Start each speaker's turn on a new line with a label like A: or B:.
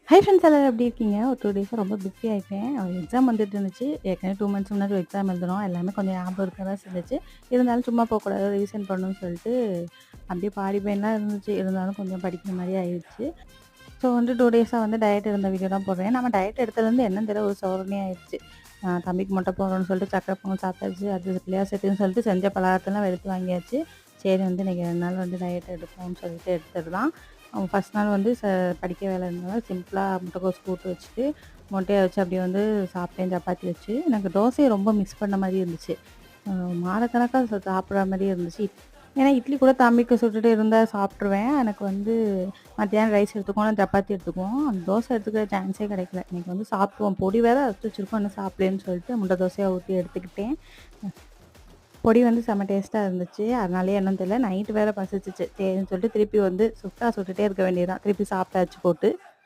A: Hi friends எல்லாரும் எப்படி இருக்கீங்க? ஒரு 2 டேஸா ரொம்ப பிஸி ஆயிட்டேன். ஒரு எக்ஸாம் வந்துட்டு இருந்துச்சு. ஏற்கனவே 2 மந்த்ஸ் முன்னாடி ஒரு எக்ஸாம் எழுதுனோம். எல்லாமே கொஞ்சம் ஞாபகம் இருக்க தான் செஞ்சுச்சு. இருந்தாலும் சும்மா போகக்கூடாது, ரிவிஷன் பண்ணணும்னு சொல்லிட்டு அப்படியே பாடி பெயின்லாம் இருந்துச்சு. இருந்தாலும் கொஞ்சம் படிக்கிற மாரி ஆயிருச்சு. ஸோ வந்து 2 டேஸா வந்து டயட் இருந்த வீடியோ தான் போடுறேன். நம்ம டயட் எடுத்ததுலேருந்து என்னன்னு தெரியல ஒரு சோர்வுனே ஆயிருச்சு. தம்பிக்கு முட்டை போடுறோம்னு சொல்லிட்டு சக்கரை பொங்கல் சாப்பிட்டாச்சு. அது பிள்ளையார் சத்துன்னு சொல்லிட்டு செஞ்ச பலகாரத்தெல்லாம் வெளுத்து வாங்கியாச்சு. சரி வந்து இன்னைக்கு 2 நாள் வந்து டயட் எடுப்போம்னு சொல்லிட்டு எடுத்தது தான். ஃபர்ஸ்ட் நாள் வந்து படிக்க வேலை இருந்தனால சிம்பிளா முட்டைக்கோஸ் கூட்டு வச்சுட்டு, முட்டைய வச்சு அப்படியே வந்து சாப்பிட்டேன் சப்பாத்தி வச்சு. எனக்கு தோசைய ரொம்ப மிஸ் பண்ண மாரி இருந்துச்சு. அ மாதக்கணக்கா சாப்பிடுற மாரியே இருந்துச்சு. ஏன்னா இட்லி கூட தம்பிக்கு சுட்டுட்டு இருந்தா சாப்பிட்டுருவேன். எனக்கு வந்து மத்தியானம் ரைஸ் எடுத்துக்குவோம், சப்பாத்தி எடுத்துக்குவோம். அந்த தோசை எடுத்துக்கிற சான்ஸே கிடைக்கல. இன்னைக்கு வந்து சாப்பிட்டுருவோம். பொடி வேற அரைச்சு வச்சிருக்கோம். இன்னும் சாப்பிடலேன்னு சொல்லிட்டு முட்டை தோசையா ஊத்தி எடுத்துக்கிட்டேன். பொடி வந்து செம்ம டேஸ்ட்டா இருந்துச்சு. அதனாலயே என்னன்னு தெரியல. நைட் வேற பசிச்சுச்சு. சரின்னு சொல்லிட்டு திருப்பி வந்து சுட்டா சுட்டுட்டே இருக்க வேண்டியது தான். திருப்பி சாப்பிட்டாச்சு போட்டு.